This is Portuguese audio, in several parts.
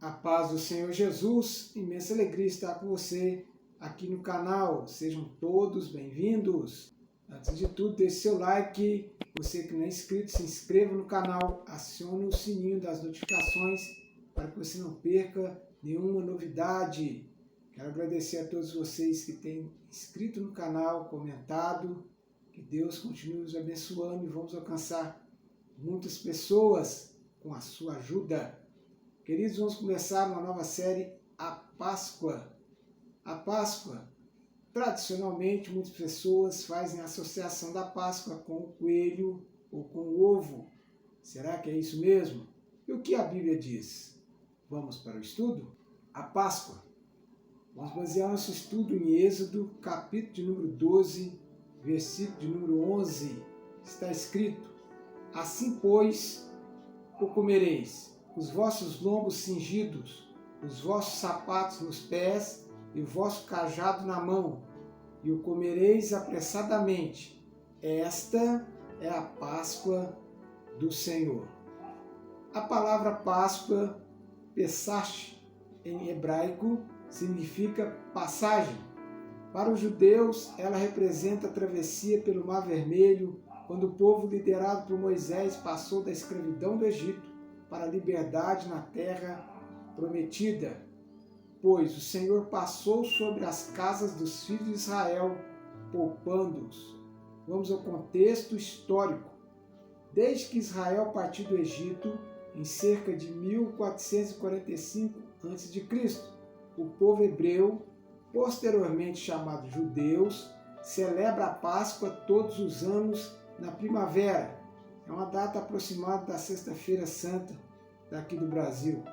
A paz do Senhor Jesus, imensa alegria estar com você aqui no canal. Sejam todos bem-vindos. Antes de tudo, deixe seu like. Você que não é inscrito, se inscreva no canal, acione o sininho das notificações para que você não perca nenhuma novidade. Quero agradecer a todos vocês que têm inscrito no canal, comentado. Que Deus continue nos abençoando e vamos alcançar muitas pessoas com a sua ajuda. Queridos, vamos começar uma nova série, a Páscoa. A Páscoa, tradicionalmente, muitas pessoas fazem a associação da Páscoa com o coelho ou com o ovo. Será que é isso mesmo? E o que a Bíblia diz? Vamos para o estudo? A Páscoa. Vamos basear nosso estudo em Êxodo, capítulo de número 12, versículo de número 11. Está escrito: Assim, pois, o comereis, os vossos lombos cingidos, os vossos sapatos nos pés e o vosso cajado na mão, e o comereis apressadamente. Esta é a Páscoa do Senhor. A palavra Páscoa, Pesach, em hebraico, significa passagem. Para os judeus, ela representa a travessia pelo Mar Vermelho, quando o povo liderado por Moisés passou da escravidão do Egito para a liberdade na terra prometida, pois o Senhor passou sobre as casas dos filhos de Israel, poupando-os. Vamos ao contexto histórico. Desde que Israel partiu do Egito, em cerca de 1445 a.C., o povo hebreu, posteriormente chamado judeus, celebra a Páscoa todos os anos na primavera. É uma data aproximada da Sexta-feira Santa daqui do Brasil.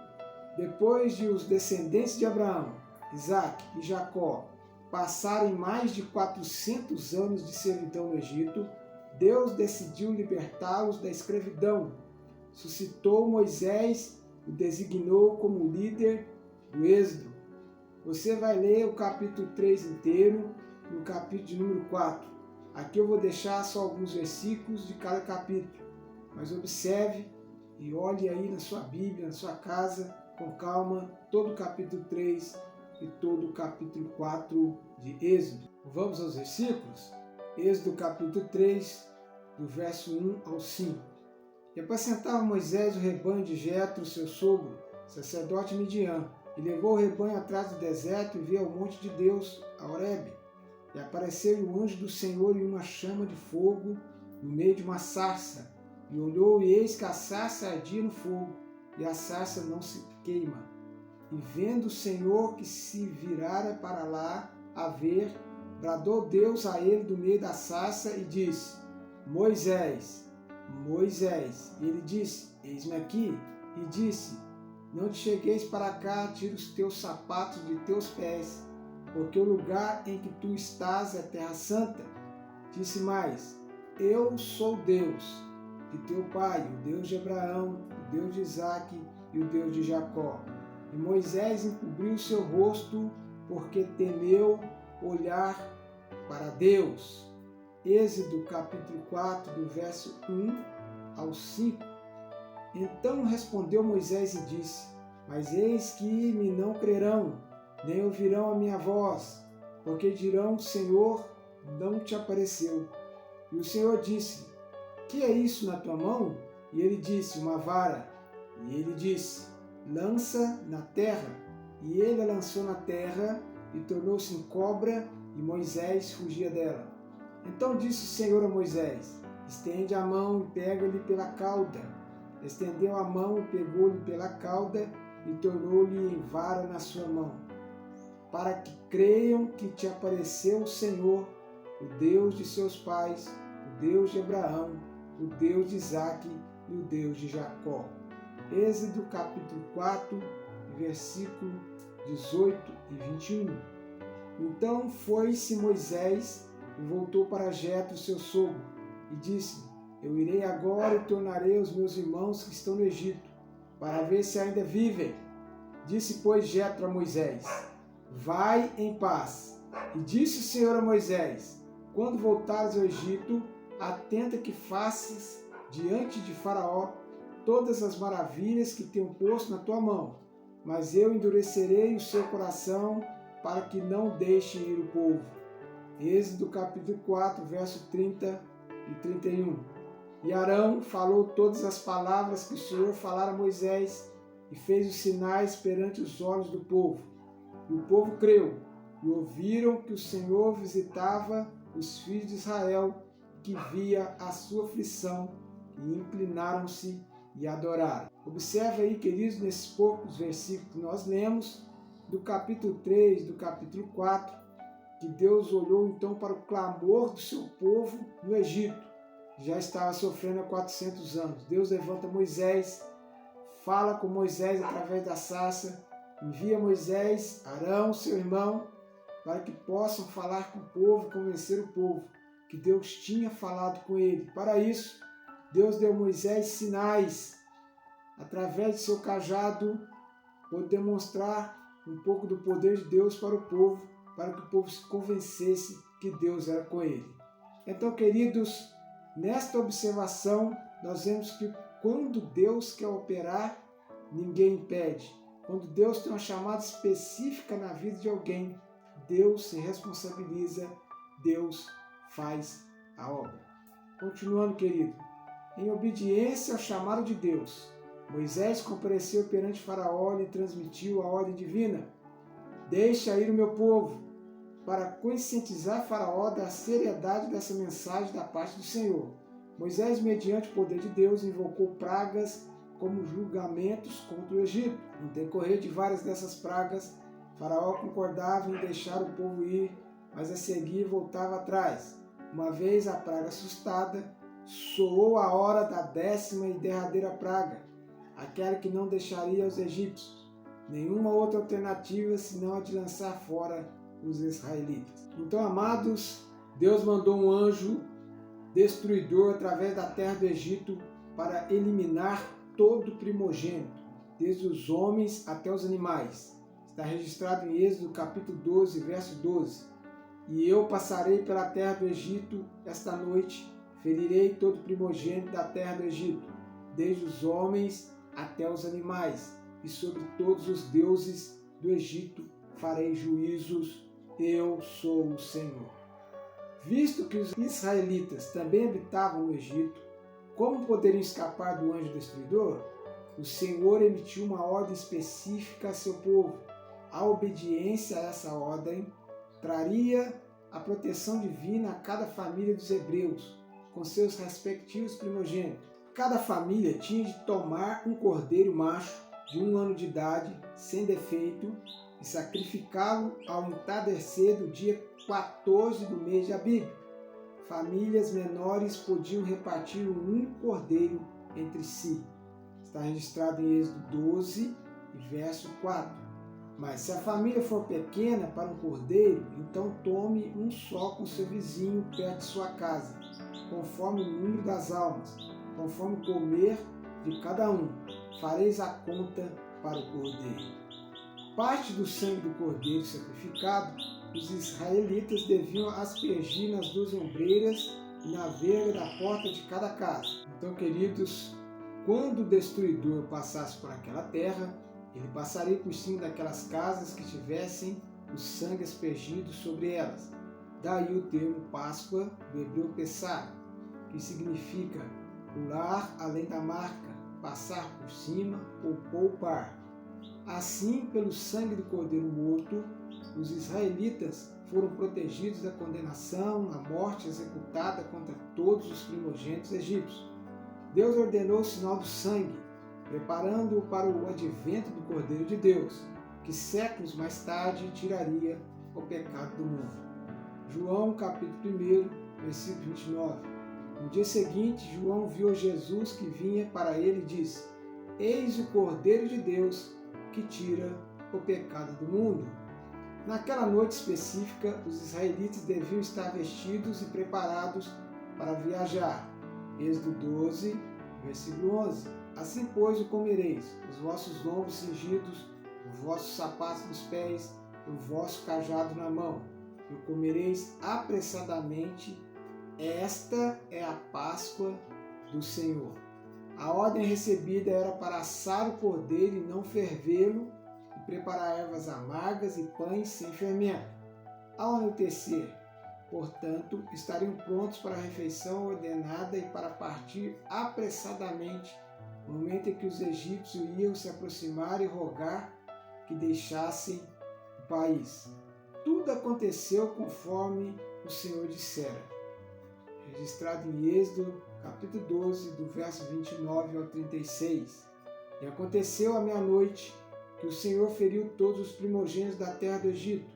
Depois de os descendentes de Abraão, Isaac e Jacó passarem mais de 400 anos de servidão no Egito, Deus decidiu libertá-los da escravidão. Suscitou Moisés e o designou como líder do Êxodo. Você vai ler o capítulo 3 inteiro e o capítulo de número 4. Aqui eu vou deixar só alguns versículos de cada capítulo, mas observe e olhe aí na sua Bíblia, na sua casa, com calma, todo o capítulo 3 e todo o capítulo 4 de Êxodo. Vamos aos versículos? Êxodo capítulo 3, do verso 1 ao 5. E apacentava Moisés o rebanho de Jetro, seu sogro, sacerdote Midian, e levou o rebanho atrás do deserto e veio ao monte de Deus, a Horebe. E apareceu o anjo do Senhor em uma chama de fogo no meio de uma sarça. E olhou, e eis que a sarça ardia no fogo, e a sarça não se queima. E vendo o Senhor que se virara para lá a ver, bradou Deus a ele do meio da sarça e disse: Moisés, Moisés. E ele disse: Eis-me aqui. E disse: Não te chegueis para cá, tira os teus sapatos de teus pés, porque o lugar em que tu estás é terra santa. Disse mais: Eu sou Deus de teu pai, o Deus de Abraão, o Deus de Isaque e o Deus de Jacó. E Moisés encobriu seu rosto, porque temeu olhar para Deus. Êxodo capítulo 4, do verso 1 ao 5. Então respondeu Moisés e disse: Mas eis que me não crerão, nem ouvirão a minha voz, porque dirão: O Senhor não te apareceu. E o Senhor disse: Que é isso na tua mão? E ele disse: Uma vara. E ele disse: Lança na terra. E ele a lançou na terra, e tornou-se em cobra, e Moisés fugia dela. Então disse o Senhor a Moisés: Estende a mão e pega-lhe pela cauda. Estendeu a mão e pegou-lhe pela cauda, e tornou-lhe em vara na sua mão, para que creiam que te apareceu o Senhor, o Deus de seus pais, o Deus de Abraão, o Deus de Isaque e o Deus de Jacó. Êxodo capítulo 4, versículo 18 e 21. Então foi-se Moisés e voltou para Jetro, seu sogro, e disse: Eu irei agora e tornarei os meus irmãos que estão no Egito, para ver se ainda vivem. Disse, pois, Jetro a Moisés: Vai em paz. E disse o Senhor a Moisés: Quando voltares ao Egito, atenta que faças diante de Faraó todas as maravilhas que tenho posto na tua mão, mas eu endurecerei o seu coração para que não deixe ir o povo. Êxodo capítulo 4, verso 30 e 31. E Arão falou todas as palavras que o Senhor falara a Moisés e fez os sinais perante os olhos do povo. E o povo creu e ouviram que o Senhor visitava os filhos de Israel, que via a sua aflição, e inclinaram-se e adoraram. Observe aí, queridos, nesses poucos versículos que nós lemos, do capítulo 3, do capítulo 4, que Deus olhou então para o clamor do seu povo no Egito. Já estava sofrendo há 400 anos. Deus levanta Moisés, fala com Moisés através da sarça, envia Moisés, Arão, seu irmão, para que possam falar com o povo e convencer o povo que Deus tinha falado com ele. Para isso, Deus deu a Moisés sinais, através de seu cajado, pôde demonstrar um pouco do poder de Deus para o povo, para que o povo se convencesse que Deus era com ele. Então, queridos, nesta observação, nós vemos que quando Deus quer operar, ninguém impede. Quando Deus tem uma chamada específica na vida de alguém, Deus se responsabiliza, Deus faz a obra. Continuando, querido, em obediência ao chamado de Deus, Moisés compareceu perante Faraó e transmitiu a ordem divina: deixa ir o meu povo, para conscientizar Faraó da seriedade dessa mensagem da parte do Senhor. Moisés, mediante o poder de Deus, invocou pragas como julgamentos contra o Egito. No decorrer de várias dessas pragas, Faraó concordava em deixar o povo ir, mas a seguir voltava atrás. Uma vez a praga assustada, soou a hora da 10ª e derradeira praga, aquela que não deixaria os egípcios nenhuma outra alternativa senão a de lançar fora os israelitas. Então, amados, Deus mandou um anjo destruidor através da terra do Egito para eliminar todo primogênito, desde os homens até os animais. Está registrado em Êxodo capítulo 12, verso 12. E eu passarei pela terra do Egito esta noite, ferirei todo primogênito da terra do Egito, desde os homens até os animais, e sobre todos os deuses do Egito farei juízos, eu sou o Senhor. Visto que os israelitas também habitavam no Egito, como poderiam escapar do anjo destruidor? O Senhor emitiu uma ordem específica a seu povo. A obediência a essa ordem traria a proteção divina a cada família dos hebreus, com seus respectivos primogênitos. Cada família tinha de tomar um cordeiro macho de 1 ano de idade, sem defeito, e sacrificá-lo ao entardecer do dia 14 do mês de Abib. Famílias menores podiam repartir um único cordeiro entre si. Está registrado em Êxodo 12, verso 4. Mas se a família for pequena para um cordeiro, então tome um só com seu vizinho perto de sua casa, conforme o número das almas, conforme o comer de cada um. Fareis a conta para o cordeiro. Parte do sangue do cordeiro sacrificado, os israelitas deviam aspergir nas 2 ombreiras e na verga da porta de cada casa. Então, queridos, quando o destruidor passasse por aquela terra, ele passaria por cima daquelas casas que tivessem o sangue aspergido sobre elas. Daí o termo Páscoa, do hebreu Pessah, que significa pular além da marca, passar por cima ou poupar. Assim, pelo sangue do cordeiro morto, os israelitas foram protegidos da condenação, a morte executada contra todos os primogênitos egípcios. Deus ordenou o sinal do sangue, preparando-o para o advento do Cordeiro de Deus, que séculos mais tarde tiraria o pecado do mundo. João capítulo 1, versículo 29. No dia seguinte, João viu Jesus que vinha para ele e disse: Eis o Cordeiro de Deus que tira o pecado do mundo. Naquela noite específica, os israelitas deviam estar vestidos e preparados para viajar. Êxodo 12, versículo 11. Assim, pois, o comereis, os vossos lombos cingidos, os vossos sapatos nos pés, e o vosso cajado na mão. E o comereis apressadamente. Esta é a Páscoa do Senhor. A ordem recebida era para assar o cordeiro e não fervê-lo, preparar ervas amargas e pães sem fermento. Ao anoitecer, portanto, estariam prontos para a refeição ordenada e para partir apressadamente, no momento em que os egípcios iam se aproximar e rogar que deixassem o país. Tudo aconteceu conforme o Senhor dissera. Registrado em Êxodo, capítulo 12, do verso 29 ao 36. E aconteceu à meia-noite que o Senhor feriu todos os primogênitos da terra do Egito,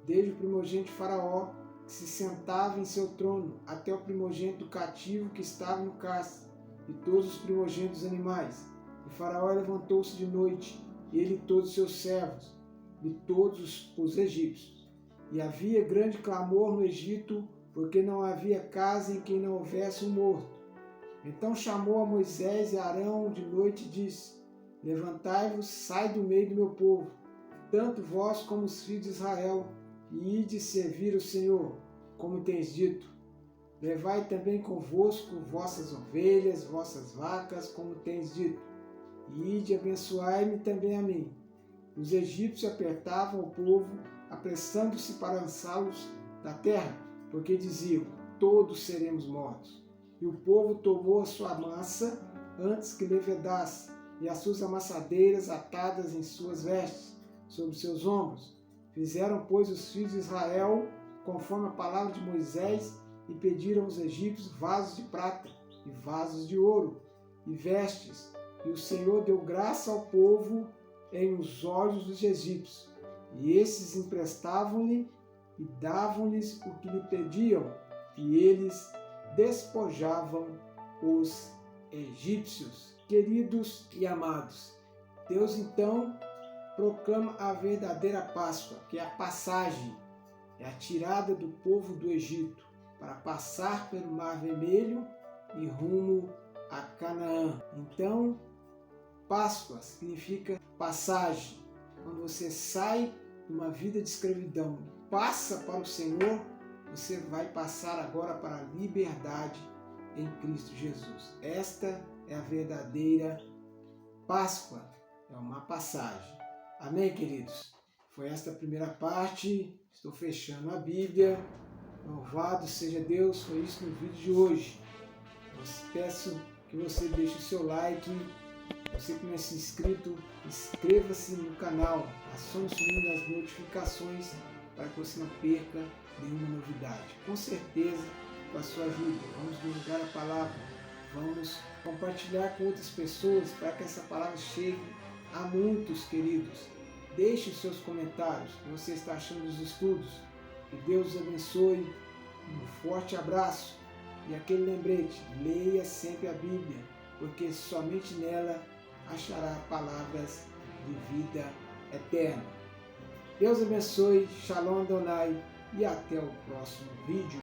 desde o primogênito de Faraó, que se sentava em seu trono, até o primogênito cativo que estava no cárcere, e todos os primogênitos dos animais. E Faraó levantou-se de noite, ele e todos os seus servos, e todos os egípcios. E havia grande clamor no Egito, porque não havia casa em que não houvesse um morto. Então chamou a Moisés e Arão de noite e disse: Levantai-vos, sai do meio do meu povo, tanto vós como os filhos de Israel, e ide servir o Senhor, como tens dito. Levai também convosco vossas ovelhas, vossas vacas, como tens dito. E ide abençoai-me também a mim. Os egípcios apertavam o povo, apressando-se para lançá-los da terra, porque diziam: todos seremos mortos. E o povo tomou a sua massa antes que levedasse, e as suas amassadeiras atadas em suas vestes, sobre seus ombros. Fizeram, pois, os filhos de Israel, conforme a palavra de Moisés, e pediram aos egípcios vasos de prata, e vasos de ouro, e vestes. E o Senhor deu graça ao povo em os olhos dos egípcios. E esses emprestavam-lhe e davam-lhes o que lhe pediam, e eles despojavam os egípcios. Queridos e amados, Deus então proclama a verdadeira Páscoa, que é a passagem, é a tirada do povo do Egito para passar pelo Mar Vermelho e rumo a Canaã. Então, Páscoa significa passagem. Quando você sai de uma vida de escravidão, passa para o Senhor, você vai passar agora para a liberdade em Cristo Jesus. Esta é a verdadeira Páscoa, é uma passagem. Amém, queridos? Foi esta a primeira parte, estou fechando a Bíblia. Louvado seja Deus, foi isso no vídeo de hoje. Eu peço que você deixe o seu like. Você que não é inscrito, inscreva-se no canal, acione o sininho das notificações para que você não perca nenhuma novidade. Com certeza, com a sua ajuda, vamos divulgar a palavra, vamos compartilhar com outras pessoas para que essa palavra chegue a muitos, queridos. Deixe os seus comentários, o que você está achando dos estudos. Que Deus os abençoe. Um forte abraço e aquele lembrete: leia sempre a Bíblia, porque somente nela achará palavras de vida eterna. Deus abençoe, Shalom Adonai, e até o próximo vídeo.